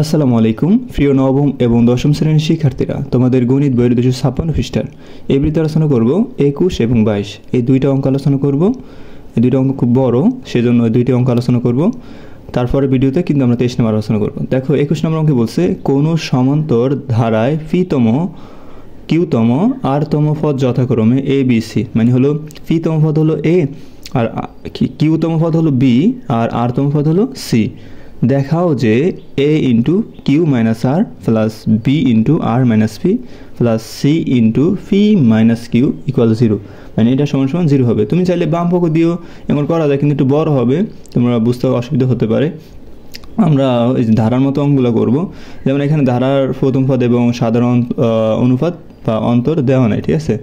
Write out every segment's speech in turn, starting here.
আসসালামু আলাইকুম প্রিয় নবম এবং দশম শ্রেণীর শিক্ষার্থীরা, তোমাদের গণিত বইয়ের 256 পৃষ্ঠার এই ভিডিওতে আলোচনা করব 21 এবং 22 এই দুইটা অঙ্ক আলোচনা করব। এই দুইটা অঙ্ক খুব বড়, সেজন্য এই দুইটি অঙ্ক আলোচনা করব। তারপরে ভিডিওতে কিন্তু আমরা 23 নম্বর আলোচনা করব। দেখো 21 নম্বর অঙ্কে বলছে কোন সমান্তর ধারায় ফিতম কিউতম আরতম পদ যথাক্রমে এ বি সি, মানে হলো ফিতম পদ হলো এ আর কিউতম পদ হলো বি আর আরতম পদ হলো সি। দেখাও যে a into Q minus R plus B into R minus P plus C into P minus Q equal 0, মানে এটা সমান সমান 0 হবে। তুমি চাইলে বাম পক্ষ দিও এমন করা যায়, কিন্তু একটু বড় হবে, তোমরা বুঝতে অসুবিধা হতে পারে। আমরা এই ধারার মতো অঙ্কগুলো করবো। যেমন এখানে ধারার প্রথম পদ এবং সাধারণ অনুপাত বা অন্তর দেওয়া নাই, ঠিক আছে?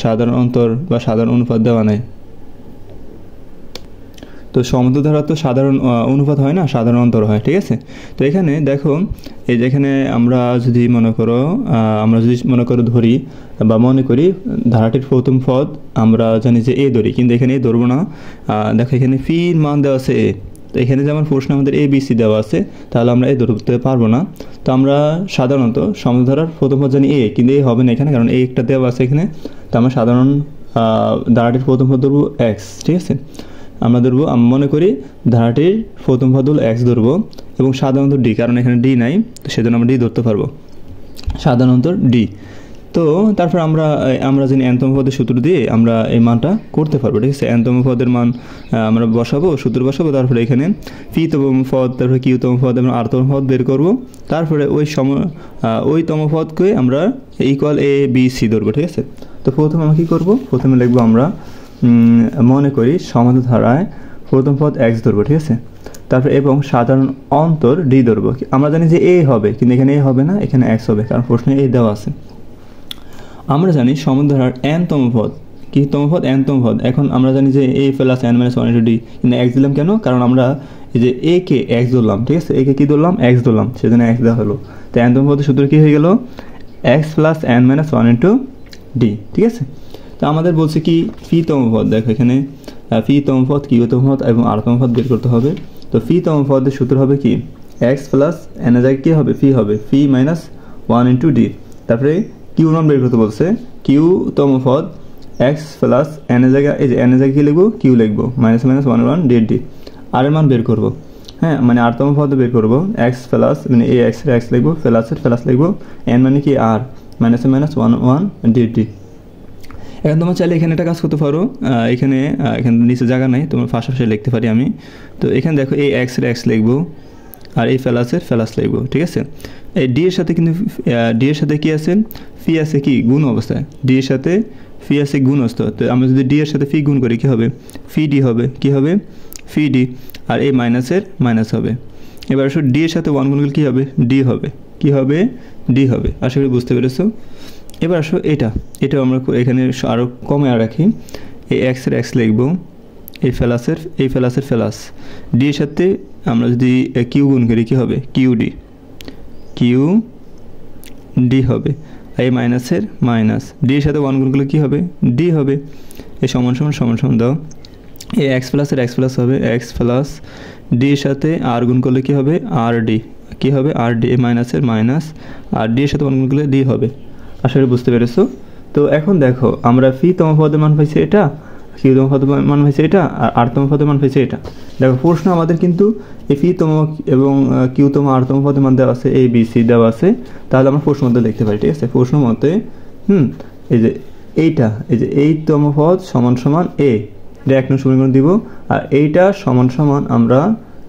সাধারণ অন্তর বা সাধারণ অনুপাত দেওয়া নাই। তো সমান্তর ধারা তো সাধারণ অনুপাত হয় না, সাধারণ অন্তর হয়, ঠিক আছে? তো এখানে দেখো, এই যেখানে আমরা যদি মনে করো ধরি বা মনে করি ধারাটির প্রথম পদ আমরা জানি যে এ ধরি, কিন্তু এখানে এ ধরবো না। দেখো এখানে ফির মান দেওয়া আছে এ, তো এখানে যেমন প্রশ্ন আমাদের এ বি সি দেওয়া আছে, তাহলে আমরা এ ধরতে পারবো না। তো আমরা সাধারণত সমান্তর ধারার প্রথম পদ জানি এ, কিন্তু এ হবে না এখানে, কারণ এ একটা দেওয়া আছে এখানে। তো আমরা সাধারণ ধারাটির প্রথম পদ ধরবো এক্স, ঠিক আছে? আমরা ধরবো, আমরা মনে করি ধারাটির প্রথম পদ হলো এক্স ধরবো এবং সাধারণত ডি, কারণ এখানে ডি নাই, তো সেজন্য আমরা ডি ধরতে পারবো, সাধারণত ডি। তো তারপর আমরা জানি এনতম পদের সূত্র দিয়ে আমরা এই মানটা করতে পারবো, ঠিক আছে? এনতম পদের মান আমরা বসাবো, সূত্র বসাবো, তারপরে এখানে পিতম পদ, তারপরে কিউতম পদ এবং আরতম পদ বের করবো। তারপরে ওই তম পদকে আমরা ইকুয়াল এ বি সি ধরবো, ঠিক আছে? তো প্রথমে আমরা কী করবো, প্রথমে লিখবো আমরা মনে করি সমান্তর ধারায় প্রথম পদ এক্স ধরবো, ঠিক আছে? তারপর এবং সাধারণ অন্তর ডি ধরবো। আমরা জানি যে এ হবে, কিন্তু এখানে এ হবে না, এখানে এক্স হবে, কারণ প্রশ্নে এ দেওয়া আছে। আমরা জানি সমান্তর ধারার এনতম পদ, কি তম পদ? এনতম পদ। এখন আমরা জানি যে a plus n minus 1 into d, কিন্তু এক্স দিলাম কেন? কারণ আমরা এই যে এ কে এক্স ধরলাম, ঠিক আছে? এ কে কী ধরলাম? এক্স ধরলাম, সেজন্য এক্স দেওয়া হলো। তো এনতম পদের সূত্র কী হয়ে গেল? X plus n minus 1 into D, ঠিক আছে? তো আমাদের বলছে কি ফিতম পদ, দেখো এখানে ফিতম পদ, কিউতম পদ এবং আরতম পদ বের করতে হবে। তো ফিতম পদের সূত্র হবে কি? এক্স প্লাস এন এর জায়গায় কী হবে? ফি হবে, ফি মাইনাস 1 ইন্টু ডি। তারপরে কিউ মান বের করতে বলছে, কিউতম পদ এক্স প্লাস এন এর জায়গায়, এই যে এন এর জায়গায় কী লিখবো? কিউ লিখবো, মাইনাস মাইনাস 1 ডি ডি। আর এর মান বের করবো, হ্যাঁ, মানে আরতম পদ বের করবো। এক্স প্লাস মানে এই এক্সের এক্স লিখবো, প্লাসের প্লাস লিখবো, এন মানে কি আর, মাইনাসে মাইনাস 1 ডি ডি। এখন তোমরা চাইলে এখানে একটা কাজ করতে পারো, এখানে নিচে জায়গা নাই, তোমার পাশাপাশি লিখতে পারি আমি। তো এখানে দেখো এই এক্সের এক্স লিখবো আর এই প্লাসের প্লাস লিখবো, ঠিক আছে? এই ডি এর সাথে কিন্তু ডি এর সাথে কী আছে? ফি আছে, কি গুণ অবস্থায়, ডি এর সাথে ফি আছে গুণ অবস্থা। তো আমরা যদি ডি এর সাথে ফি গুণ করি কী হবে? ফি ডি হবে, কী হবে? ফি ডি। আর এই মাইনাসের মাইনাস হবে। এবার আসলে ডি এর সাথে 1 গুণ করলে কী হবে? ডি হবে, কী হবে? ডি হবে। আশা করি বুঝতে পেরেছো। এবার আসো এটাও আমরা এখানে আরও কমে রাখি। এই এক্সের এক্স লিখবো, এই প্লাসের প্লাস, ডি এর সাথে আমরা যদি কিউ গুণ করি কী হবে? কিউ ডি হবে। এই মাইনাসের মাইনাস, ডি এর সাথে 1 গুণ করলে কী হবে? ডি হবে। এই সমান সমান দাও, এই এক্স প্লাসের এক্স প্লাস হবে, এক্স প্লাস ডি এর সাথে আর গুণ করলে কী হবে? আর ডি, কী হবে? আর ডি। এই মাইনাসের মাইনাস আর ডি এর সাথে 1 গুণ করলে ডি হবে। আশা করি বুঝতে পেরেছো। তো এখন দেখো আমরা ফিতম পদের মান পাইছি এটা, কিউতম পদের মান পাইছি এটা, আর আরতম পদের মান পাইছি এটা। দেখো প্রশ্ন আমাদের কিন্তু এই ফিতম এবং কিউতম আরতম পদের মান দেওয়া আছে, এ বি সি দেওয়া আছে, তাহলে আমরা প্রশ্ন মতে লিখতে পারি, ঠিক আছে? প্রশ্ন মতে এই যে এইটা, এই যে এই তম পদ সমান সমান এ, এটা 1 নং সমীকরণ দিব। আর এইটা সমান সমান আমরা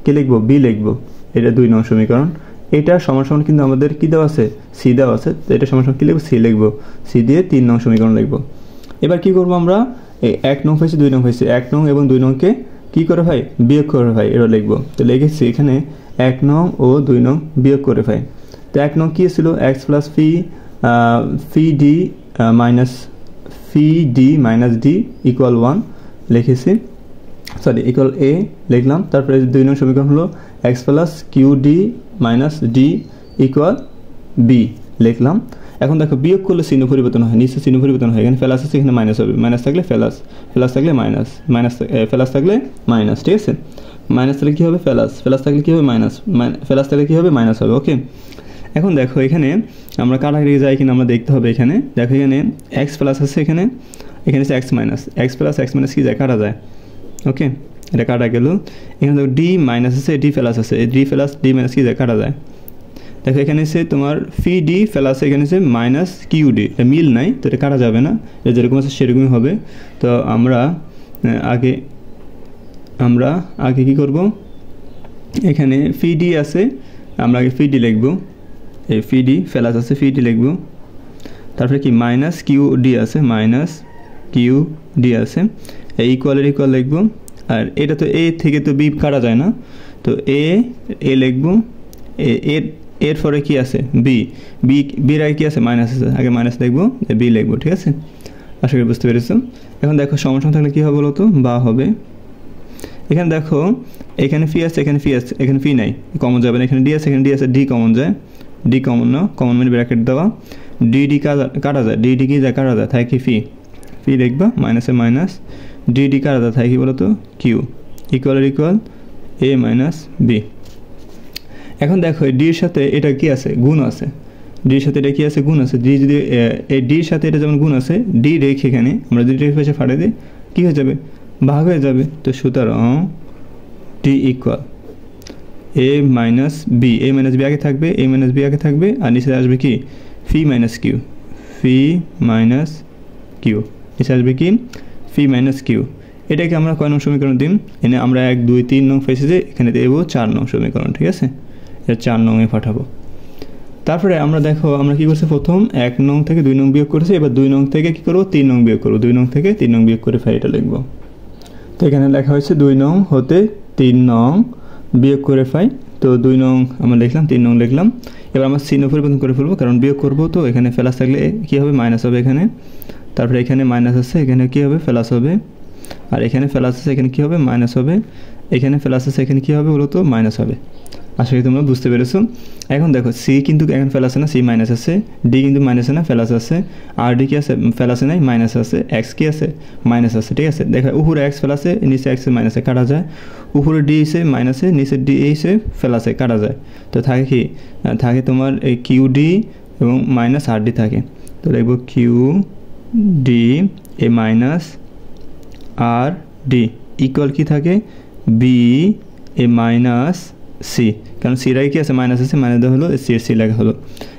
কি লিখবো? বি লিখবো, এটা 2 নং সমীকরণ। এটা সমান সমান কিন্তু আমাদের কী দেওয়া আছে? সি দেওয়া আছে। তো এটা সমান সমান কী লিখবো? সি লিখবো, সি দিয়ে 3 নং সমীকরণ লিখবো। এবার কী করবো আমরা? এই 1 নং হয়েছে 2 নং হয়েছে, 1 নং এবং 2 নংকে কী করে ভাই? বিয়োগ করে ভাই, এটা লিখবো। তো লিখেছি এখানে 1 নং ও 2 নং বিয়োগ করে ভাই। তো 1 নং কী ছিল? এক্স প্লাস ফি ডি মাইনাস ডি ইকুয়াল 1 লিখেছি, সরি ইকুয়াল এ লিখলাম। তারপরে 2 নং সমীকরণ হলো X plus Q D minus D equal B লিখলাম। এখন দেখো বিয়োগ করলে চিহ্ন পরিবর্তন হয়, নিচে চিহ্ন পরিবর্তন হয়, এখানে প্লাস আছে, এখানে মাইনাস হবে, মাইনাস থাকলে প্লাস থাকলে মাইনাস, প্লাস থাকলে মাইনাস, ঠিক আছে? মাইনাস থাকলে কী হবে প্লাস, প্লাস থাকলে কী হবে মাইনাস, প্লাস থাকলে কী হবে মাইনাস হবে। ওকে, এখন দেখো এখানে আমরা কাটাকাটি যাই কিনা আমরা দেখতে হবে। এখানে দেখো এখানে এক্স প্লাস আছে, এখানে এখানে হচ্ছে এক্স মাইনাস কি যায় কাটা যায়। ওকে, এটা কাটা গেল। এখানে দেখো ডি মাইনাস আছে, ডি প্লাস আছে, ডি প্লাস ডি মাইনাস কি যায় কাটা যায়। দেখো এখানে এসে তোমার ফি ডি প্লাস এখানে এসে মাইনাস কিউ ডি, মিল নাই তো এটা কাটা যাবে না, এটা যেরকম আছে সেরকমই হবে। তো আমরা আগে কি করব, এখানে ফি ডি আছে, আমরা আগে ফি ডি লিখব, এই ফি ডি প্লাস আছে ফি ডি লিখব, তারপরে কি মাইনাস কিউ ডি আছে, মাইনাস কিউ ডি আছে, এই ইকুয়ালের ইকুয়াল লিখব। আর এটা তো এ থেকে তো বি কাটা যায় না, তো এ লিখব, এর পরে কি আছে বির আগে কি আছে মাইনাস আছে, আগে মাইনাস লিখবো, বি লিখবো। ঠিক আছে, আশা করি বুঝতে পেরেছো। এখন দেখো সমান থাকলে কী হবে বলো তো, বা হবে। এখানে দেখো এখানে ফি আছে, এখানে ফি আছে, এখানে ফি নাই, কমন যাবে না। এখানে ডি আছে, এখানে ডি আছে, ডি কমন যায়, ডি কমন না, কমন মানে ব্র্যাকেট দেওয়া, ডি কাটা যায়, ডি কি যায় কাটা যায়, থাকে কি ফি লিখবা, মাইনাসে মাইনাস, ডি কাটা যায়, থাকে কি বলো তো কিউ, ইকুয়ালের ইকুয়াল এ মাইনাস বি। এখন দেখো ডির সাথে এটা কি আছে গুণ আছে, ডির সাথে এটা কি আছে গুণ আছে, ডি যদি এই ডির সাথে এটা যেমন গুণ আছে, ডি রেখে এখানে আমরা যদি রেখে পাশে ফাটে দিই কী হয়ে যাবে, ভাগ হয়ে যাবে। তো সুতরাং ডি ইকুয়াল এ মাইনাস বি, এ মাইনাস বি আগে থাকবে, এ মাইনাস বি আগে থাকবে, আর নিচে আসবে কি ফি মাইনাস কিউ, নিচে আসবে কি ফি মাইনাস কিউ। এটাকে আমরা কয় নং সমীকরণ দিই, এনে আমরা 1 2 3 নং ফেসে যে এখানে দেব 4 নং সমীকরণ। ঠিক আছে, এটা 4 নংয়ে পাঠাবো। তারপরে আমরা দেখো আমরা কি করছি, প্রথম 1 নং থেকে 2 নং বিয়োগ করেছি, এবার 2 নং থেকে কি করবো 3 নং বিয়োগ করবো, 2 নং থেকে 3 নং বিয়োগ করে এটা লিখবো। তো এখানে লেখা হয়েছে 2 নং হতে 3 নং বিয়োগ করে তো 2 নং আমরা লিখলাম, 3 নং লিখলাম। এবার আমরা চিহ্ন পরিবর্তন করে ফেলবো, কারণ বিয়োগ করবো তো এখানে প্লাস থাকলে কী হবে মাইনাস হবে এখানে, তারপরে এখানে মাইনাস আছে, এখানে কী হবে প্লাস হবে, আর এখানে প্লাস আছে, এখানে কী হবে মাইনাস হবে, এখানে প্লাস আছে, এখানে কী হবে বলো তো মাইনাস হবে। আশা করি তোমরা বুঝতে পেরেছো। এখন দেখো সি কিন্তু এখন প্লাস আছে না, সি মাইনাস আছে, ডি কিন্তু মাইনাস না প্লাস আছে, আর ডি কি আছে প্লাসে নাই মাইনাস আছে, এক্স কি আছে মাইনাস আছে। ঠিক আছে, দেখো উপরে এক্স প্লাসে নিচে এক্স মাইনাসে কাটা যায়, উপরে ডি এসে মাইনাসে নিচে ডি এসে প্লাসে কাটা যায়। তো থাকে কি থাকে তোমার এই কিউ ডি এবং মাইনাস আর ডি থাকে। তো দেখবো কিউ ডি এ মাইনাস আর ডি ইকুয়াল কি থাকে বি এ মাইনাস সি, কারণ সিরাই কি আছে মাইনাস আছে, মাইনাস দেওয়া হলো সি লেখা হলো।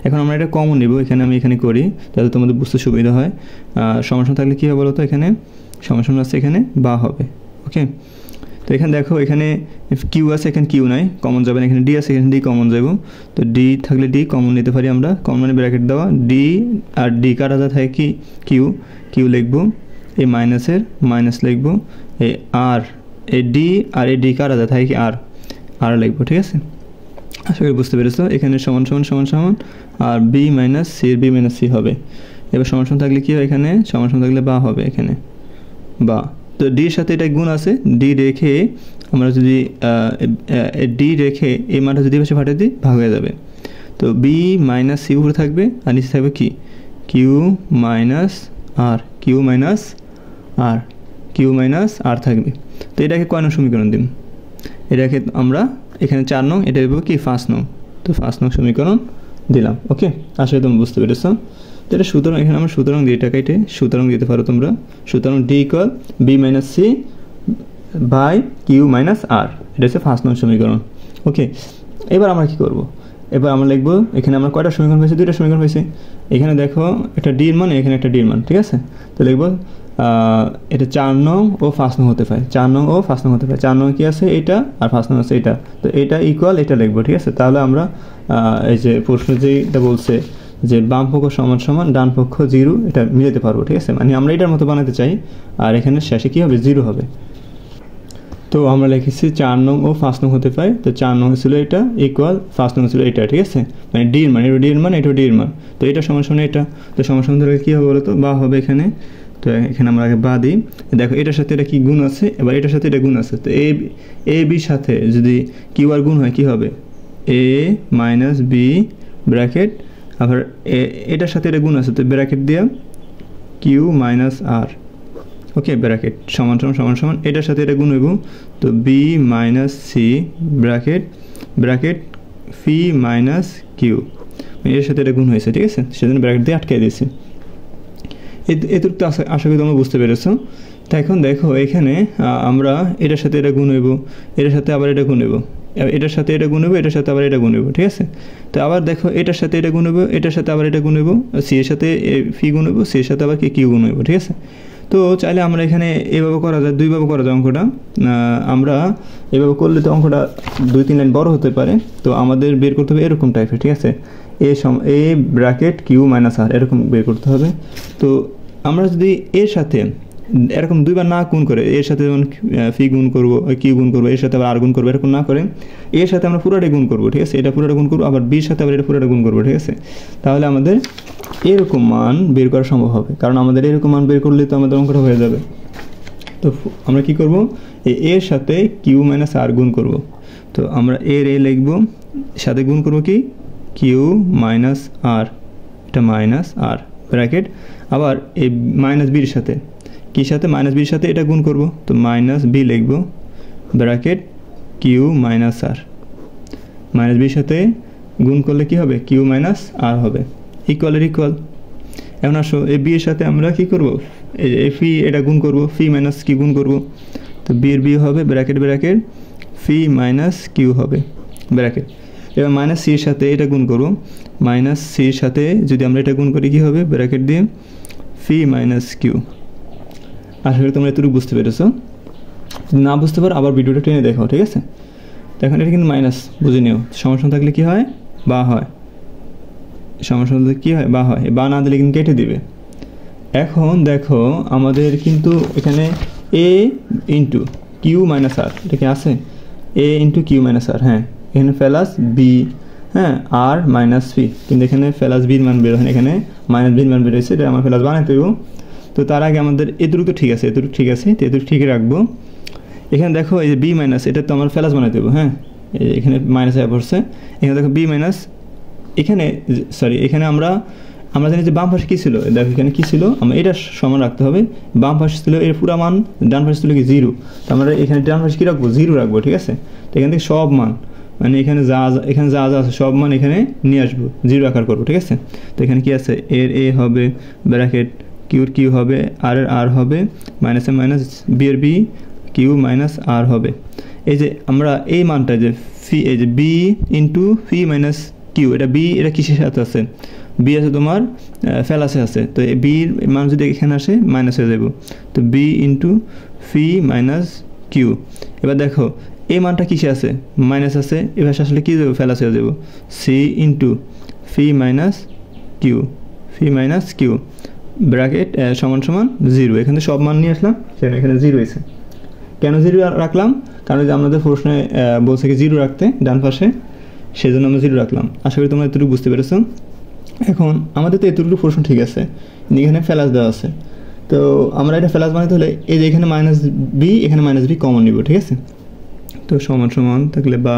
এখন আমরা এটা কমন নেব, আমি এখানে করি যাতে তোমাদের বুঝতে সুবিধা হয়। সমান থাকলে কী হবে বলো তো, এখানে সমান আছে, এখানে বা হবে। ওকে, তো এখানে দেখো এখানে কিউ আছে, এখানে কিউ নাই, কমন যাবে না, এখানে ডি আছে, এখানে ডি কমন যাব। তো ডি থাকলে ডি কমন নিতে পারি আমরা, কমন মানে ব্র্যাকেট দেওয়া, ডি আর ডি কাটা যা থাকে কি কিউ লিখবো, এই মাইনাসের মাইনাস লিখবো, এই আর এই ডি আর এই ডি কাটা যা থাকে কি আর লিখবো। ঠিক আছে, আশা করি বুঝতে পেরেছো। এখানে সমান আর বি মাইনাস সি এর বি মাইনাস সি হবে। এবার সমান থাকলে কী হয়, এখানে সমান থাকলে বা হবে, এখানে বা। তো ডির সাথে এটা গুণ আছে, ডি রেখে আমরা যদি ডি রেখে এই মানটা যদি পাশে ফাটিয়ে দিই ভাগ হয়ে যাবে। তো বি মাইনাস সি উপরে থাকবে, আর নিচে থাকবে কি কিউ মাইনাস আর থাকবে। তো এটাকে কয় নং সমীকরণ দিন, এটাকে আমরা এখানে 4 নং, এটা দেবো কি 5 নং। তো 5 নং সমীকরণ দিলাম। ওকে, আসলে তোমরা বুঝতে পেরেছো। তো এটা সুতরাং এখানে আমরা সুতরাং দিয়ে এটা কেটে সুতরাং দিতে পারো তোমরা। সুতরাং d equal b minus c by q minus r, এটা হচ্ছে 5 নং সমীকরণ। ওকে, এবার আমরা কি করব, এবার আমরা লিখবো এখানে আমরা কয়টা সমীকরণ পেয়েছি, 2টা সমীকরণ পেয়েছি। এখানে দেখো একটা ডির মান, এখানে একটা ডির মান। ঠিক আছে, তো লিখবো এটা 4 নং ও 5 নং হতে পারে, 4 নং ও 5 নং হতে পারে। 4 নং কি আছে এটা, আর 5 নং আছে এটা। তো এটা ইকুয়াল এটা লিখবো। ঠিক আছে, তাহলে আমরা এই যে প্রশ্ন যেটা বলছে যে বাম পক্ষ সমান ডান পক্ষ 0, এটা মিলাতে পারবো। ঠিক আছে, মানে আমরা এটার মতো বানাতে চাই, আর এখানে শেষে কি হবে 0 হবে। তো আমরা লিখেছি 4 নং ও 5 নং হতে পারে। তো 4 নং ছিল এটা ইকুয়াল 5 নং ছিল এটা। ঠিক আছে, মানে ডির মান, এটা ডির মান, এটা ডির মান। তো এটা সমান এটা, তো সমান ধরে কী হবে বলো তো, বা হবে এখানে। তো এখানে আমরা আগে বা দিই, দেখো এটার সাথে এটা কি গুণ আছে, এবার এটার সাথে এটা গুণ আছে। তো এ বির সাথে যদি কিউ আর গুণ হয় কি হবে, এ মাইনাস বি ব্র্যাকেট, আবার এটার সাথে এটা গুণ আছে, তো ব্র্যাকেট দিয়ে q minus r. Okay, bracket সমান এটার সাথে এটা গুণ হইব, তো b minus c bracket bracket phi minus q, এর সাথে এটা গুণ হয়েছে, ঠিক আছে, সেজন্য ব্র্যাকেট দিয়ে আটকে দিয়েছি। এটুকু তো আশা করি তোমরা বুঝতে পেরেছো। তো এখন দেখো এখানে আমরা এটার সাথে এটা গুণ হইব, এটার সাথে আবার এটা গুণ হইব, এটার সাথে এটা গুণ হইব, এটার সাথে আবার এটা গুণ হইব, ঠিক আছে। তো আবার দেখো এটার সাথে এটা গুণ হইব, এটার সাথে আবার এটা গুণ হইব, সি এর সাথে ফি গুণ হইব, সি এর সাথে আবার কিউ গুণ হইব, ঠিক আছে। তো চাইলে আমরা এখানে এভাবে করা যায়, দুইভাবে করা যায় অঙ্কটা। আমরা এভাবে করলে তো অঙ্কটা 2-3 লাইন বড় হতে পারে। তো আমাদের বের করতে হবে এরকম টাইপের, ঠিক আছে, এ ব্র্যাকেট কিউ মাইনাস আর এরকম বের করতে হবে। তো আমরা যদি এর সাথে এরকম দুইবার না গুণ করে, এর সাথে যেমন ফি গুণ করবো, কিউ গুণ করবো, এর সাথে আবার আর গুণ করবো, এরকম না করে এর সাথে আমরা পুরোটাই গুণ করবো, ঠিক আছে, এটা পুরোটা গুণ করবো, আবার বির সাথে আবার এটা পুরোটা গুণ করবো, ঠিক আছে। তাহলে আমাদের এরকম মান বের করা সম্ভব হবে, কারণ আমাদের এরকম মান বের করলে তো আমাদের অঙ্কটা হয়ে যাবে। তো আমরা কি করব, এর সাথে কিউ মাইনাস আর গুণ করব। তো আমরা এ লিখবো, সাথে গুণ করবো কি কিউ মাইনাস আর, এটা মাইনাস আর ব্র্যাকেট, আবার এই মাইনাস বির সাথে কি সাথে মাইনাস বির সাথে এটা গুণ করব। তো মাইনাস বি লিখবো ব্র্যাকেট কিউ মাইনাস আর, মাইনাস বির সাথে গুণ করলে কি হবে, কিউ মাইনাস আর হবে, ইকুয়ালের ইকুয়াল। এখন আসো এই বি এর সাথে আমরা কি করব, এই ফি এটা গুণ করব, ফি মাইনাস কিউ গুণ করব। তো বি এর বি হবে bracket bracket phi minus Q হবে ব্র্যাকেট। এবার মাইনাস সির সাথে এটা গুণ করব, মাইনাস সির সাথে যদি আমরা এটা গুণ করি কি হবে, ব্র্যাকেট দিয়ে ফি মাইনাস কিউ। আশা করি তোমরা এতটুকু বুঝতে পেরেছো। যদি না বুঝতে পারো আবার ভিডিওটা টেনে দেখো, ঠিক আছে। তো এখন এটা কিন্তু মাইনাস, বুঝে নিও, সমস্যা থাকলে কি হয়, বা হয়, সমস্যা থাকলে কী হয়, বা হয়, বা না দিলে কিন্তু কেটে দিবে। এখন দেখো আমাদের কিন্তু এখানে এ ইন্টু কিউ মাইনাস আর, এটা কি আছে, এ ইন্টু কিউ মাইনাস আর, হ্যাঁ, এখানে প্লাস বি, হ্যাঁ, আর মাইনাস ফি, কিন্তু এখানে প্লাস বির মান বের হয়, এখানে মাইনাস বির মান বের হয়েছে, এটা আমার প্লাস বানাতে দেবো। তো তার আগে আমাদের এতটুকু তো ঠিক আছে, এতটুকু ঠিক আছে, তো এতটুকু ঠিক রাখবো। এখানে দেখো এই যে বি মাইনাস, এটা তো আমার প্লাস বানাতে দেবো, হ্যাঁ, এখানে মাইনাস হয়ে পড়ছে, এখানে দেখো বি মাইনাস, এখানে সরি এখানে আমরা জানি যে বাম পাশে কী ছিল, দেখো এখানে কী ছিল, আমরা এটা সমান রাখতে হবে, বাম পাশে ছিল এর পুরা মান, ডান পাশে ছিল কি 0, তো আমরা এখানে ডান পাশে কী রাখবো, 0 রাখবো, ঠিক আছে। তো এখান থেকে সব মান, মানে এখানে যা আছে সব মান এখানে নিয়ে আসবো, 0 আকার করবো, ঠিক আছে। তো এখানে কি আছে, এর এ হবে ব্র্যাকেট কিউর কিউ হবে, আর এর আর হবে, মাইনাসে মাইনাস বি এর বি, কিউ মাইনাস আর হবে। এই যে আমরা এই মানটা যে ফি, এই যে বি ইন্টু ফি মাইনাস কিউ, এটা বি, এটা কিসের সাথে আছে, বি আছে তোমার ফেলাসে আছে, তো এই বির মান যদি এখানে আসে মাইনাস হয়ে যাব। তো বি ইন্টু ফি মাইনাস কিউ। এবার দেখো এই মানটা কিসে আছে, মাইনাস আছে, এবার আসলে কী দেবো, ফেলাসে হয়ে যাব, সি ইন্টু ফি মাইনাস কিউ, ফি মাইনাস কিউ ব্র্যাকেট সমান সমান 0। এখানে সব মান নিয়ে আসলাম, সেখানে এখানে 0 হয়েছে। কেন 0 রাখলাম, কারণ যে আমাদের প্রশ্নে বলছে কি 0 রাখতে ডান পাশে, সেই জন্য আমরা 0 রাখলাম। আশা করি তোমরা এতটুকু বুঝতে পেরেছো। এখন আমাদের তো এতটুকু প্রশ্ন ঠিক আছে, এখানে ফ্ল্যাশ দেওয়া আছে, তো আমরা এটা ফ্ল্যাশ বানাতে হলে এই যে এখানে মাইনাস বি, এখানে মাইনাস বি কমন নিব, ঠিক আছে। তো সমান সমান থাকলে বা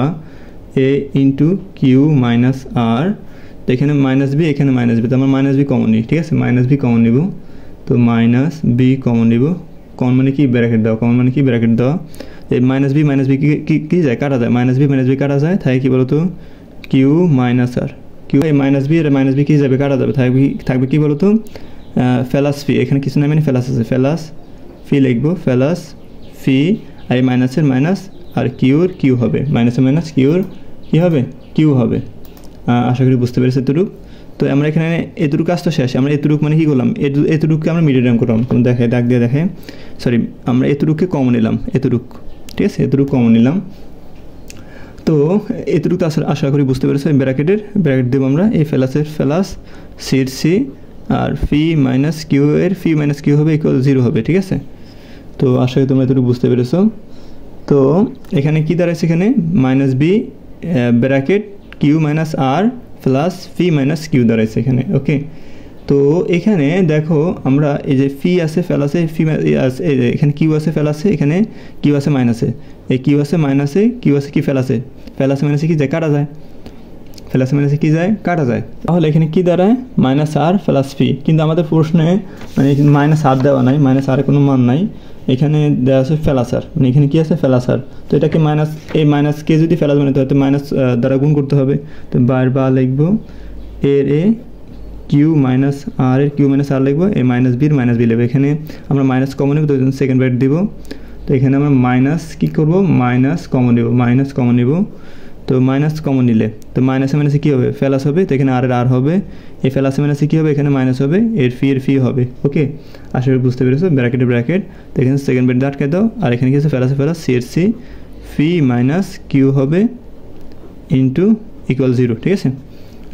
এ ইন্টু কিউ মাইনাস আর, তো এখানে মাইনাস বি, এখানে মাইনাস বি, তো আমরা মাইনাস বি কমন নিই, ঠিক আছে, মাইনাস বি কমন নিব। তো মাইনাস বি কমন নিব, কমন মানে কি ব্র্যাকেট দেওয়া, কমন মানে কি ব্র্যাকেট দেওয়া। এই মাইনাস বি কি যায়, কাটা যায়, মাইনাস বি কাটা যায়, তাই কি বলতো কিউ মাইনাস আর, কিউ এই মাইনাস বি কি যাবে, কাটা যাবে, থাকবে কি বলতো ফেলাস ফি, এখানে কিছু না মানে ফেলাস আছে, ফেলাস ফি লিখবো, ফেলাস ফি, আর এই মাইনাসের মাইনাস আর কিউর কিউ হবে, মাইনাসের মাইনাস কিউর কী হবে, কিউ হবে। আশা করি বুঝতে পেরেছি এতটুকু। তো আমরা এখানে এতটুকু কাজ তো শেষ, আমরা এতটুকু মানে কী করলাম, এতটুকুকে আমরা মিডিয়াম করলাম, দেখে দাগ দিয়ে দেখে, সরি আমরা এতটুকুকে কমন নিলাম, এতটুকু, ঠিক আছে, এতটুকু কমন নিলাম। তো এতটুকু আশা করি বুঝতে পেরেছো। ব্র্যাকেট দেবো আমরা এই ফেলাসের ফেলাস, সির সি, আর ফি মাইনাস কিউ এর ফি মাইনাস কিউ হবে ইকুয়াল 0 হবে, ঠিক আছে। তো আশা করি তোমরা এতটুকু বুঝতে পেরেছো। তো এখানে কি দাঁড়াচ্ছে, এখানে minus b bracket q minus আর প্লাস ফি মাইনাস কিউ দাঁড়াইছে এখানে, ওকে। তো এখানে দেখো আমরা এই যে ফি আছে ফেলাসে, ফি আছে, এখানে কিউ আছে ফেলাসে, এখানে কিউ আছে মাইনাসে, এই কিউ আছে মাইনাসে, কিউ আছে কি ফেলাসে, ফেলাসে মাইনাসে কি যায়, কাটা যায়, ফেলাসে মাইনাসে কি যায়, কাটা যায়। তাহলে এখানে কি দাঁড়ায়, মাইনাস আর প্লাস ফি, কিন্তু আমাদের প্রশ্নে মানে মাইনাস আর দেওয়া নাই, মাইনাস আর কোনো মান নাই, এখানে দেওয়া আছে ফেলাসার, মানে এখানে কী আছে ফেলাসার। তো এটাকে মাইনাস, এই মাইনাসকে যদি ফেলাস বানাতে হয় তো মাইনাস দ্বারা গুণ করতে হবে। তো বা লিখবো এর এ কিউ মাইনাস আর এর কিউ মাইনাস আর লিখবো, এ মাইনাস বির মাইনাস বি লিখবো। এখানে আমরা মাইনাস কমন নেব, তো সেকেন্ড ব্র্যাকেট দিব। তো এখানে আমরা মাইনাস কী করবো, মাইনাস কমন নেব, মাইনাস কমন নেব। তো মাইনাস কমন নিলে তো মাইনাসে মাইনাসে কী হবে, ফেলাস হবে। তো এখানে আর এর আর হবে, এই ফেলাসে মাইনাসে কী হবে, এখানে মাইনাস হবে, এর ফি হবে। ওকে, আশা করি বুঝতে পেরেছো। ব্র্যাকেটে ব্র্যাকেট, তো এখানে সেকেন্ড ব্র্যাকেট আটকে দাও। আর এখানে কি আছে ফেলাসে ফেলাস, সি এর সি, ফি মাইনাস কিউ হবে ইন্টু ইকুয়াল 0, ঠিক আছে।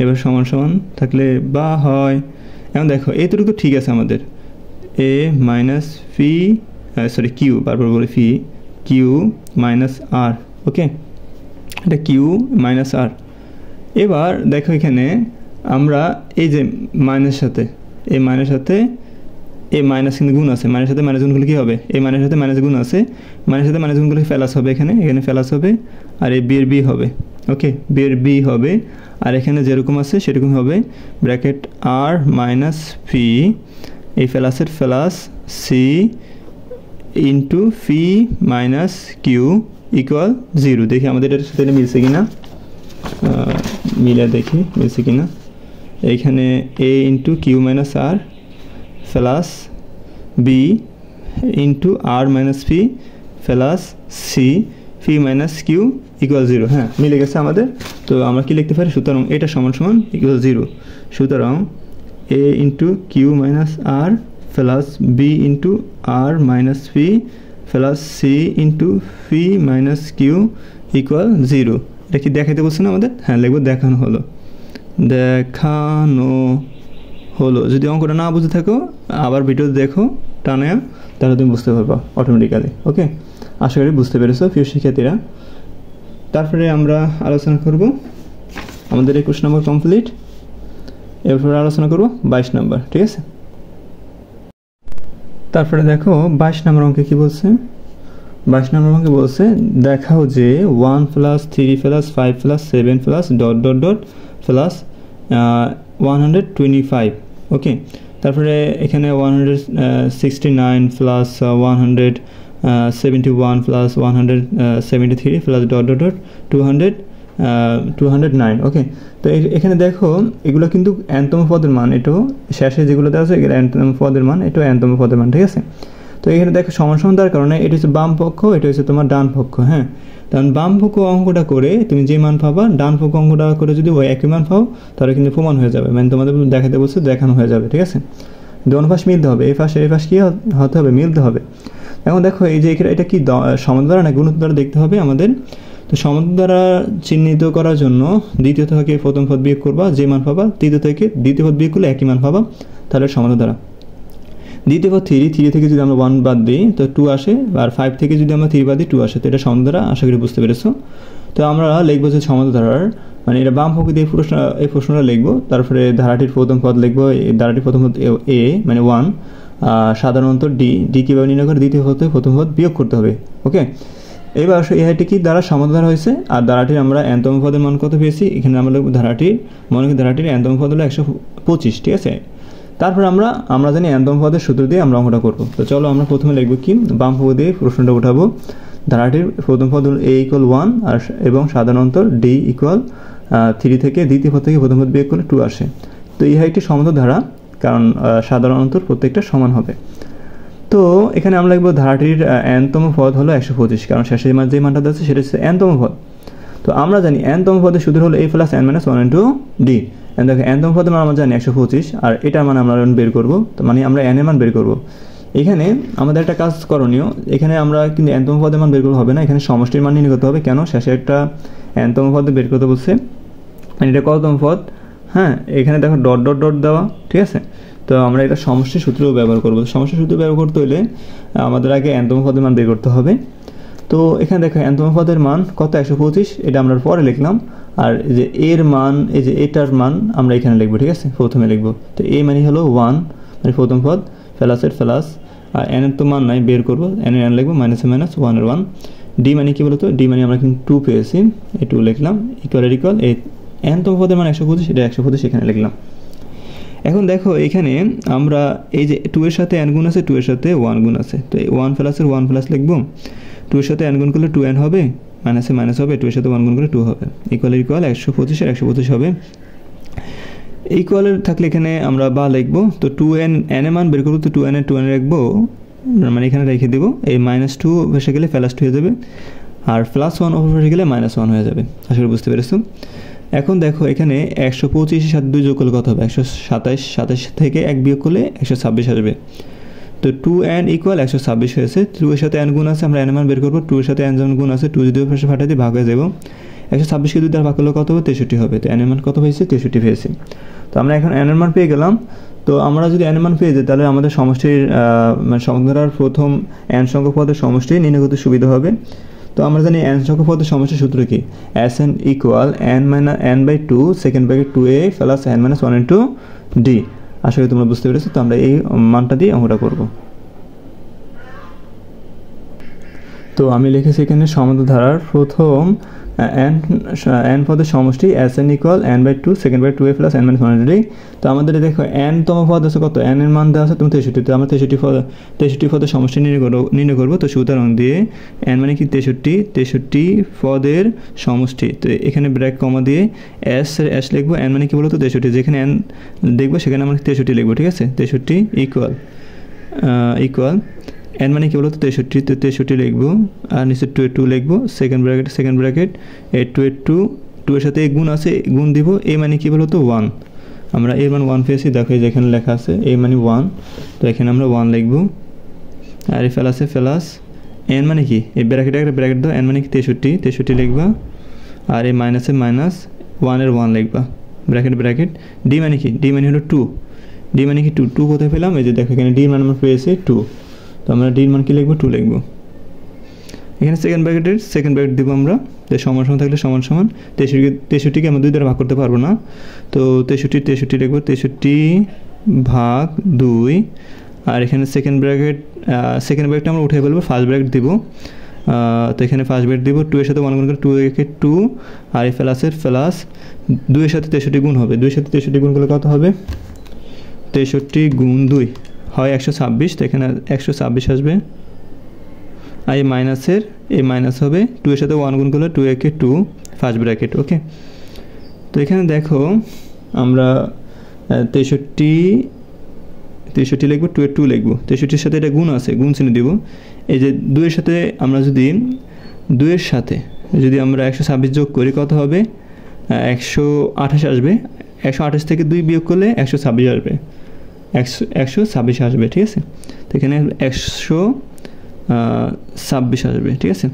এবার সমান সমান থাকলে বা হয়। এখন দেখো এইটুকু তো ঠিক আছে আমাদের, এ মাইনাস ফি সরি কিউ, বারবার বলে ফি, কিউ মাইনাস আর। ওকে, এটা কিউ মাইনাস আর। এবার দেখো এখানে আমরা এই যে মাইনাসের সাথে এই মাইনাসের সাথে এই মাইনাস কিন্তু গুণ আছে, মাইনাসের সাথে মাইনাস গুণগুলো কী হবে, এই মাইনাসের সাথে মাইনাস গুণ আছে, মাইনাসের সাথে মাইনাস গুণগুলো ফেলাস হবে, এখানে ফেলাস হবে। আর এই বিয়ের বি হবে, ওকে, বিয়ের বি হবে। আর এখানে যেরকম আছে সেরকম হবে, ব্র্যাকেট আর মাইনাস ফি, এই ফেলাসের ফেলাস সি ইন্টু ফি মাইনাস কিউ ইকুয়াল 0। দেখি আমাদের এটার সাথে মিলছে কিনা, মিলে দেখি মিলছে কিনা। এইখানে এ ইন্টু কিউ মাইনাস আর plus B into R minus ফি প্লাস সি ফি মাইনাস কিউ ইকুয়াল 0। হ্যাঁ, মিলে গেছে আমাদের। তো আমরা কি লিখতে পারি, সুতরাং এটা সমান সমান ইকুয়াল 0। সুতরাং এ ইন্টু কিউ মাইনাস আর plus B into R minus ফি প্লাস সি ইন্টু ফি মাইনাস কিউ ইকুয়াল 0। এটা কি দেখাইতে বলছে না আমাদের? হ্যাঁ, লিখবো দেখানো হলো, দেখানো হলো। যদি অঙ্কটা না বুঝে থাকো আবার ভিডিও দেখো টানে, তাহলে তুমি বুঝতে পারবা অটোমেটিক্যালি। ওকে, আশা করি বুঝতে পেরেছো প্রিয় শিক্ষার্থীরা। তারপরে আমরা আলোচনা করব আমাদের 21 নম্বর কমপ্লিট। এরপরে আলোচনা করব 22 নম্বর, ঠিক আছে। তারপরে দেখো 22 নম্বর অঙ্কে কি বলছে। 22 নম্বর অঙ্কে বলছে দেখাও যে 1 plus 3 plus 5 plus 7 plus dot dot dot plus 125। ওকে, তারপরে এখানে 169 plus 171 plus 173 plus dot dot dot 209। ওকে, তো এখানে দেখো এগুলো কিন্তু এনতম পদের মান, এটাও শেষে যেগুলো দেওয়া আছে এগুলো এনতম পদের মান, এটাও এনতম পদের মান, ঠিক আছে। তো এখানে দেখো সমান সমান তার কারণে এটা হচ্ছে বাম পক্ষ, এটা হচ্ছে তোমার ডান পক্ষ। হ্যাঁ, কারণ বাম পক্ষ অঙ্কটা করে তুমি যে মান পাবা, ডান পক্ষ অঙ্কটা করে যদি ওই একই মান পাও তাহলে কিন্তু প্রমাণ হয়ে যাবে, মানে তোমাদের দেখাতে বলছে দেখানো হয়ে যাবে, ঠিক আছে। দোনো পাশ মিলতে হবে, এই পাশ কী হতে হবে, মিলতে হবে। এখন দেখো এই যে এটা কি সমান্তর দ্বারা না গুণোত্তর দ্বারা দেখতে হবে আমাদের। তো সমান্তর দ্বারা চিহ্নিত করার জন্য দ্বিতীয় থেকে প্রথম পদ বিয়োগ করবা, যে মান পাবা, তৃতীয় থেকে দ্বিতীয় পদ বিয়োগ করলে একই মান পাবা, তাহলে সমান্তর দ্বারা। দ্বিতীয় পদ 3 থেকে যদি আমরা 1 বাদ দিই তো 2 আসে, আর 5 থেকে যদি আমরা 3 বাদ দিই 2 আসে। তো এটা সমান্তর দ্বারা, আশা করি বুঝতে পেরেছো। তো আমরা লিখবো যে সমান্তর ধারার, মানে এটা বাম পক্ষ দিয়ে এই প্রশ্নটা লিখবো। তারপরে ধারাটির প্রথম পদ লিখবো, এই ধারাটির প্রথম পদ এ মানে 1, সাধারণত ডি কীভাবে নির্ণয় করে, দ্বিতীয় পদ থেকে প্রথম পদ বিয়োগ করতে হবে। ওকে, এবার এটি কি দ্বারা সমান্তর ধারা হয়েছে, আর ধারাটির আমরা এনতম পদের মান কত পেয়েছি, এখানে আমরা লিখবো ধারাটির, মনে করি ধারাটির এনতম পদ হলো 125, ঠিক আছে। তারপর আমরা জানি এনতম পদের সূত্র দিয়ে আমরা অঙ্কটা করবো। তো চলো আমরা প্রথমে লিখবো কি, বাম পক্ষ দিয়ে প্রশ্নটা উঠাবো। ধারাটির প্রথম পদ হলো a = 1 আর এবং সাধারণত d = 3 থেকে দ্বিতীয় পদ থেকে প্রথম পদ বিয়োগ করলে 2 আসে। তো এই একটি সমান্তর ধারা, কারণ সাধারণত প্রত্যেকটা সমান হবে। তো এখানে আমরা লিখবো ধারাটির nতম পদ হলো 125, কারণ শেষে যে মানটা আছে সেটা হচ্ছে nতম পদ। তো আমরা জানি nতম পদের সূত্র হলো a + n - 1 * d। দেখো nতম পদের মান আমরা জানি 125, আর এটার মান আমরা বের করব, তো মানে আমরা n এর মান বের করব। এখানে আমাদের একটা কাজ করণীয়, এখানে আমরা কিন্তু nতম পদের মান বের করলে হবে না, এখানে সমষ্টির মান নির্ণয় করতে হবে। কেন, শেষে একটা nতম পদ বের করতে বলছে, মানে এটা কততম পদ। হ্যাঁ, এখানে দেখো ডট ডট ডট দেওয়া, ঠিক আছে। তো আমরা এটা সমষ্টির সূত্র ব্যবহার করব। সমষ্টির সূত্র ব্যবহার করতে হলে আমাদের আগে nতম পদের মান বের করতে হবে। তো এখানে দেখো nতম পদের মান কত, 125, এটা আমরা পরে লিখলাম। আর এই যে এর মান, এই যে এটার মান আমরা এখানে লিখবো, ঠিক আছে, প্রথমে লিখবো। তো এ মানে হলো 1, মানে প্রথম পদ, প্লাসের প্লাস, আর n এর তো মান নাই, বের করবো, n এর n লিখবো, মাইনাসের মাইনাস, 1 এর 1। ডি মানে কি বলতো, ডি মানে আমরা কিন্তু 2 পেয়েছি, এই 2 লিখলাম, ইকুয়াল এই nতম পদের মান 125, এটা 125 এখানে লিখলাম। এখন দেখো এখানে আমরা এই যে 2 এর সাথে n গুণ আছে, 2 এর সাথে 1 গুণ আছে, তো এই 1 প্লাসের 1 প্লাস লিখব, 2 এর সাথে n গুণ করলে 2n হবে, মাইনাসে মাইনাস হবে, 2 এর সাথে 1 গুণ করলে 2 হবে, ইকুয়াল 125 এর 125 হবে। ইকুয়ালের থাকলে এখানে আমরা বা লিখবো, তো 2n n এর মান বের করব, তো 2n এর 2n রাখবো, মানে এখানে রেখে দেব, এই -2 বসে গেলে +2 হয়ে যাবে, আর +1 ওপর বসে গেলে -1 হয়ে যাবে। আশা করি বুঝতে পেরেছো। এখন দেখো এখানে 125 এর সাথে 2 যোগ করলে কত হবে, 127, 27 থেকে 1 বিয়োগ করলে 126 আসবে, তো 2n = 126 হয়েছে। 2 এর সাথে n গুণ আছে, আমরা n এর মান বের করব, 2 এর সাথে n যেমন গুণ আছে, 2 যদি পাশে ফাটাই দিই ভাগ হয়ে যাব, 126 কে 2 দ্বারা ভাগ করলে কত হবে, 63 হবে, তো n এর মান কত হয়েছে, 63 পেয়েছি। তো আমরা এখন n এর মান পেয়ে গেলাম। তো আমরা যদি n এর মান পেয়ে যাই তাহলে আমাদের সমষ্টির মানে সমগ্রধারার প্রথম n সংখ্যক পদের সমষ্টি নির্ণয় করতে সুবিধা হবে। তো আমরা জানি n সংখ্যক পদের সমষ্টির সূত্র কি, Sn = n/2 second bracket 2a plus n-1 into d। আশা করি তোমরা বুঝতে পেরেছো। তো আমরা এই মানটা দিয়ে অঙ্কটা করব। তো আমি লিখেছি এখানে সমান্তরালধারার প্রথম n পদের সমষ্টি Sn = n/2 second bracket 2a plus n-1 into d। তো আমাদের দেখো n তম পদ আছে কত, n এর মান দেওয়া আছে তুমি 63, তো আমরা 63 পদের সমষ্টি নির্ণয় করব। তো সুতরাং দিয়ে n মানে কি 63 পদের সমষ্টি, তো এখানে ব্র্যাক কমা দিয়ে s লিখবো, n মানে কি বলতো 63, যেখানে n দেখবো সেখানে আমরা 63 লিখবো, ঠিক আছে। 63 ইকুয়াল n মানে কি বলতো 63, তো 63 লিখবো, আর নিচে 2 লিখবো, সেকেন্ড ব্র্যাকেট এই 2 এর সাথে গুণ আছে, গুণ দিব, a মানে কি বলতো 1, আমরা এর মান 1 পেয়েছি, দেখো যেখানে লেখা আছে a মানে 1, তো এখানে আমরা 1 লিখবো, আর এই প্লাস n মানে কি, এই ব্র্যাকেটে একটা ব্র্যাকেট দাও, n মানে কি 63 লিখবা, আর এই মাইনাসে মাইনাস 1 এর 1 লিখবা, ব্র্যাকেট d মানে কি, d মানে হলো 2, d মানে কি 2 কোথায় পেলাম, এই যে দেখো এখানে d মান আমরা পেয়েছি 2, তো আমরা d এর মান কি লিখবো, 2 লিখবো। এখানে সেকেন্ড ব্র্যাকেট দিব আমরা, তো সমান থাকলে সমান 63 কে আমরা 2 দ্বারা ভাগ করতে পারবো না, তো 63 লিখবো, 63/2, আর এখানে সেকেন্ড ব্র্যাকেটটা আমরা উঠে ফেলবো, ফার্স্ট ব্র্যাকেট দিব, তো এখানে ফার্স্ট ব্র্যাকেট দিব, 2 এর সাথে 1 গুণ করে 2 একে 2, আর এই প্লাসের প্লাস 2 এর সাথে 63 গুণ হবে, 2 এর সাথে 63 গুণ করলে কত হবে, 63 গুণ 2 হয় 126, তো এখানে 126 আসবে, আর এই মাইনাস হবে, 2 এর সাথে 1 গুণ করলে 2 একে 2 ফার্স্ট ব্র্যাকেট, ওকে। তো এখানে দেখো আমরা 63 লিখবো, 2 এর 2 লিখবো, 63 এর সাথে এটা গুণ আছে, গুণ চিহ্ন দিব, এই যে 2 এর সাথে আমরা যদি আমরা 126 যোগ করি কত হবে, 128 আসবে, 128 থেকে 2 বিয়োগ করলে 126 আসবে, 126 আসবে, ঠিক আছে। তো এখানে 126 আসবে, ঠিক আছে।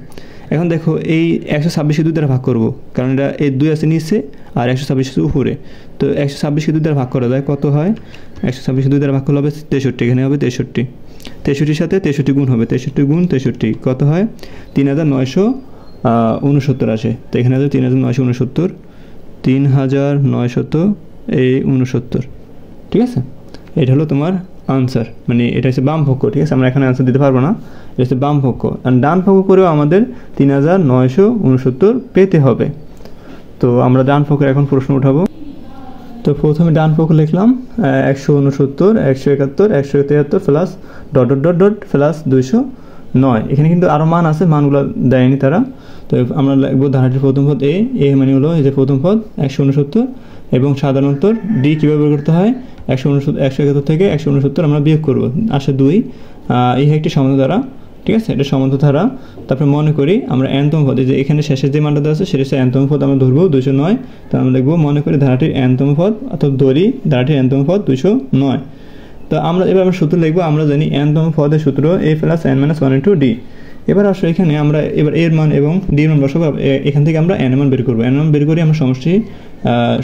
এখন দেখো এই 126 কে 2 দ্বারা ভাগ করব, কারণ এটা এই 2 আছে নিচে আর 126 আছে উপরে, তো 126 কে 2 দ্বারা ভাগ করা যায়, কত হয়, 126 কে 2 দ্বারা ভাগ করলে হবে 63, এখানে হবে 63, 63 সাথে 63 গুণ হবে, 63 গুণ 63 কত হয়, 3969 আসে, তো এখানে আছে 3969, ঠিক আছে। এটা হলো তোমার আনসার, মানে এটা হচ্ছে বাম পক্ষ, ঠিক আছে। আমরা এখানে আনসার দিতে পারবো না, এটা হচ্ছে বাম পক্ষ, আর ডান পক্ষ করেও আমাদের 3969 পেতে হবে। তো আমরা ডান পক্ষের এখন প্রশ্ন উঠাবো। তো প্রথমে ডান পক্ষ লিখলাম 169, 171, 173 প্লাস ডট প্লাস 209, এখানে কিন্তু আরও মান আছে, মানগুলো দেয়নি তারা। তো আমরা লিখবো ধারাটির প্রথম পদ এ মানে হলো এই যে প্রথম পদ 169, এবং সাধারণত ডি কীভাবে বের করতে হয়, 171 থেকে 169 আমরা বিয়োগ করবো, আসে 2, এই একটি সমান্তরাল, ঠিক আছে, এটা সমান্তরাল। তারপরে মনে করি আমরা n-তম পদ, যে এখানে শেষের যে মানটা দেওয়া আছে সেটা হচ্ছে n-তম পদ, আমরা ধরবো 209, তো আমরা লিখবো মনে করি ধারাটির n-তম পদ, অর্থাৎ ধরি ধারাটির n-তম পদ 209। তো আমরা এবার সূত্র লিখবো, আমরা জানি n-তম পদের সূত্র a plus n-1 into d। এবার আসলে এখানে আমরা এবার এর মান এবং ডি এর মান বসাবো, এখান থেকে আমরা n এর মান বের করবো, n এর মান বের করে আমরা সমষ্টি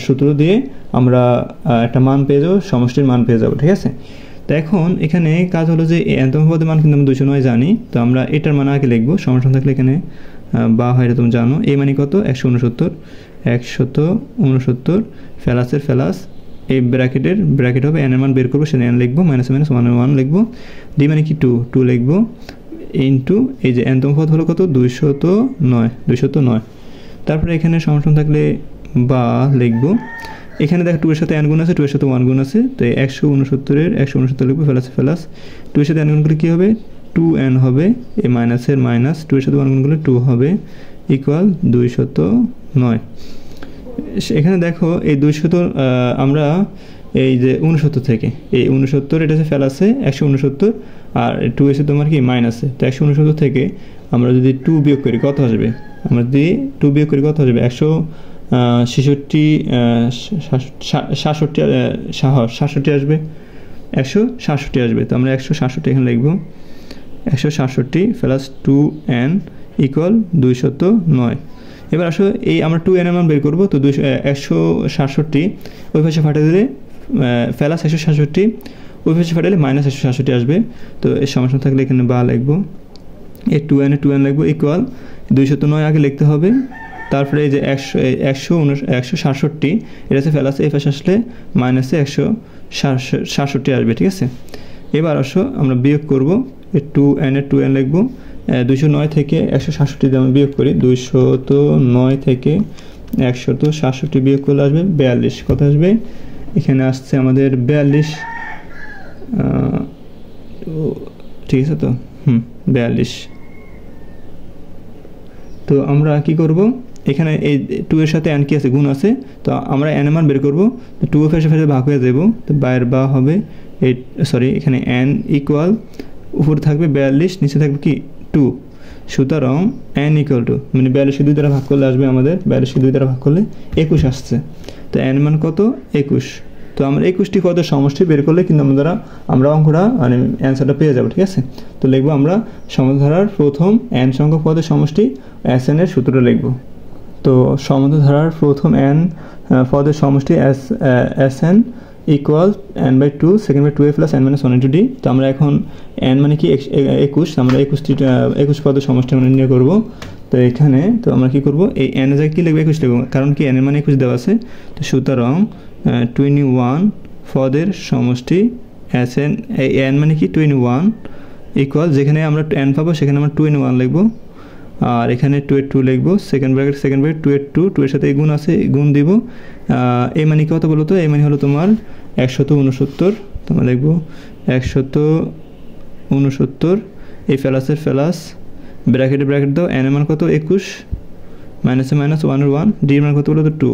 সূত্র দিয়ে আমরা একটা মান পেয়ে যাবো, সমষ্টির মান পেয়ে যাবো, ঠিক আছে। তো এখন এখানে কাজ হলো যে n-তম পদের মান কিন্তু আমরা 209 জানি, তো আমরা এটার মান আগে লিখবো, সমষ্টি থাকলে এখানে বা হয়, এটা তুমি জানো, এই মানে কত 169 প্লাস এই ব্র্যাকেট হবে, n এর মান বের করবো, সেটা n লিখবো, -1 এর 1 লিখবো, d মানে কি 2 লিখবো, ইন্টু এই যে n-তম পদ হলো কত 209। তারপরে এখানে সমষ্টি থাকলে বা লিখবো, এখানে দেখ 2 এর সাথে n গুণ আছে, 2 এর সাথে 1 গুণ আছে, তো 169 এর 169 লিখবো, প্লাস 2 এর সাথে n গুণ করলে কী হবে 2n হবে, এই মাইনাসের মাইনাস 2 এর সাথে 1 গুণ করলে 2 হবে ইকুয়াল 209। এখানে দেখো এই 200 আমরা এই যে 69 থেকে এই 69 এটা হচ্ছে প্লাসে 169 আর 2 এসে তোমার কি মাইনাসে, তো 169 থেকে আমরা যদি 2 বিয়োগ করি কত আসবে, আমরা যদি 2 বিয়োগ করি কত আসবে 167 আসবে, 167 আসবে। তো আমরা 167 এখানে লিখবো, 167 প্লাস 2n ইকুয়াল 209। এবার আসো এই আমরা 2n এর মান বের করবো, তো 167 ওই পাশে ফাটিয়ে দিলে প্লাস 167 ওই পাশে ফাটালে মাইনাস 167 আসবে। তো এর সমস্যা থাকলে এখানে বা লিখবো, এই 2n লিখবো ইকুয়াল 209 আগে লিখতে হবে, তারপরে এই যে 167 এটা হচ্ছে প্লাস, এই পাশে আসলে মাইনাসে 167 আসবে, ঠিক আছে। এবার আসো আমরা বিয়োগ করবো, এই 2n লিখবো, 209 থেকে 167 আমরা বিয়োগ করি, 209 থেকে 167 বিয়োগ করলে আসবে 42। কত আসবে এখানে আসছে আমাদের 42, ঠিক আছে তো 42। তো আমরা কি করব, এখানে এই 2 এর সাথে n কি আছে গুণ আছে, তো আমরা n এর মান বের করব, তো 2 এর সাথে ভাগ হয়ে যাব, তো বাইরে বা হবে এই এখানে n ইকুয়াল উপরে থাকবে 42, নিচে থাকবে কি 2, সুতরাং n ইকুয়াল টু মানে 42 2 দ্বারা ভাগ করলে আসবে আমাদের 42 2 দ্বারা ভাগ করলে 21 আসছে। তো n মান কত 21। তো আমরা 21টি পদের সমষ্টি বের করলে কিন্তু আমরা অঙ্কটা মানে অ্যান্সারটা পেয়ে যাব, ঠিক আছে। তো লিখবো আমরা সমাধারার প্রথম n সংখ্যক পদের সমষ্টি Sn এর সূত্রটা লিখব। তো সমাধারার প্রথম n পদের সমষ্টি Sn equal n/2 second by 2a plus n - 1 * d। তো আমরা এখন n মানে কি 21, আমরা 21 পদের সমষ্টি আমরা নির্ণয় করব। তো এখানে তো আমরা কি করব, এই n এর জায়গায় কি লিখব 21 লিখব, কারণ কি n এর মানে 21 দেওয়া আছে। তো সুতরাং 21 পদের সমষ্টি Sn, এই n মানে কি 21 ইকুয়াল, যেখানে আমরা n পাবো সেখানে আমরা 21 লিখব, আর এখানে 2 এর 2 লিখব, সেকেন্ড ব্র্যাকেট 2 এর 2 এর সাথে গুণ আছে গুণ দিব। এই মানে কত বলো তো, এই মানে হলো তোমার 169। তোমরা লিখব 169, এই প্লাসের প্লাস ব্র্যাকেটে ব্র্যাকেট দাও, n এর মান কত 21 মাইনাসে মাইনাস 1 এর 1, d এর মান কত বলো তো 2,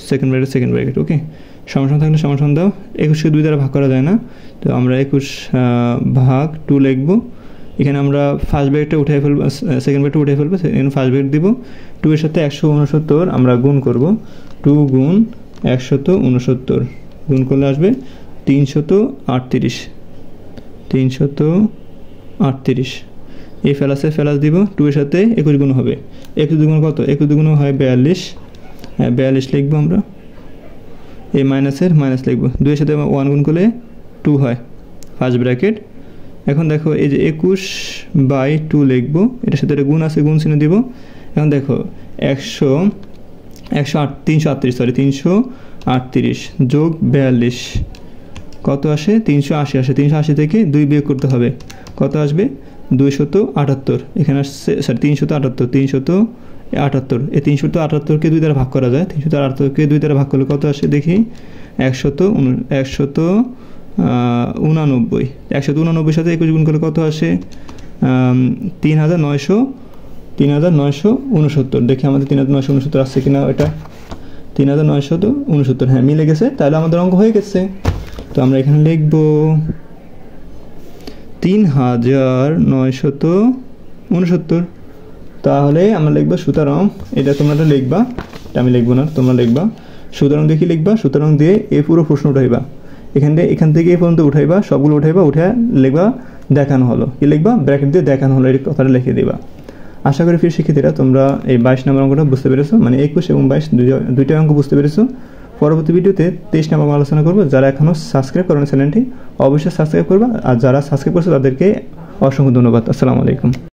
সেকেন্ড ব্র্যাকেট ওকে। সমান থাকলে সমান দাও, 21কে 2 দ্বারা ভাগ করা যায় না, তো আমরা 21 ভাগ 2 লিখব। এখানে আমরা ফার্স্ট ব্র্যাকেটটা উঠাই ফেলবো, সেকেন্ড ব্র্যাকেটটা উঠাই ফেলবো, এখানে ফার্স্ট ব্র্যাকেট দিব, 2 এর সাথে 169 আমরা গুণ করব, 2 গুণ 169 গুণ করলে আসবে 338। এই প্লাস দিব, 2 এর সাথে 21 গুণ হবে, 21 দুগুণ কত, 21 দুগুণ হয় 42, 42 লিখবো আমরা, এই মাইনাসের মাইনাস লিখবো, 2 এর সাথে 1 গুণ করলে 2 হয় ফার্স্ট ব্র্যাকেট। এখন দেখো এই যে 21/2 লিখবো, এটার সাথে এটা গুণ আছে গুণ চিহ্ন দিব। এখন দেখো 338 যোগ 42 কত আসে 380 আসে, 380 থেকে 2 বিয়োগ করতে হবে, কত আসবে 278। এখানে আসছে 378, এই 378কে 2 দ্বারা ভাগ করা যায়, 378কে 2 দ্বারা ভাগ করলে কত আসে দেখি 189। 189 সাথে 21 গুণ করলে কত আসে 3969। দেখি আমাদের 3969 আসছে কিনা, এটা 3969, হ্যাঁ মিলে গেছে, তাহলে আমাদের অঙ্ক হয়ে গেছে। তো আমরা এখানে লিখব 3969, তাহলে আমরা লিখবো সুতরাং, এটা তোমরা লিখবা, এটা আমি লিখবো না, তোমরা লিখবা সুতরাং দেখি লিখবা, সুতরাং দিয়ে এই পুরো প্রশ্ন উঠাইবা, এখান থেকে এই পর্যন্ত উঠাইবা, সবগুলো উঠাইবা, উঠে লিখবা দেখানো হলো, কি লিখবা ব্র্যাকেট দিয়ে দেখানো হলো, এই কথাটা লিখে দিবা। আশা করি প্রিয় শিক্ষার্থীরা তোমরা এই 22 নম্বর অঙ্কটা বুঝতে পেরেছো, মানে 21 এবং 22 দুইটা অঙ্ক বুঝতে পেরেছো। পরবর্তী ভিডিওতে 23 নম্বর আলোচনা করবো। যারা এখনও সাবস্ক্রাইব করেন চ্যানেলটি অবশ্যই সাবস্ক্রাইব করবা, আর যারা সাবস্ক্রাইব করছো তাদেরকে অসংখ্য ধন্যবাদ। আসসালামু আলাইকুম।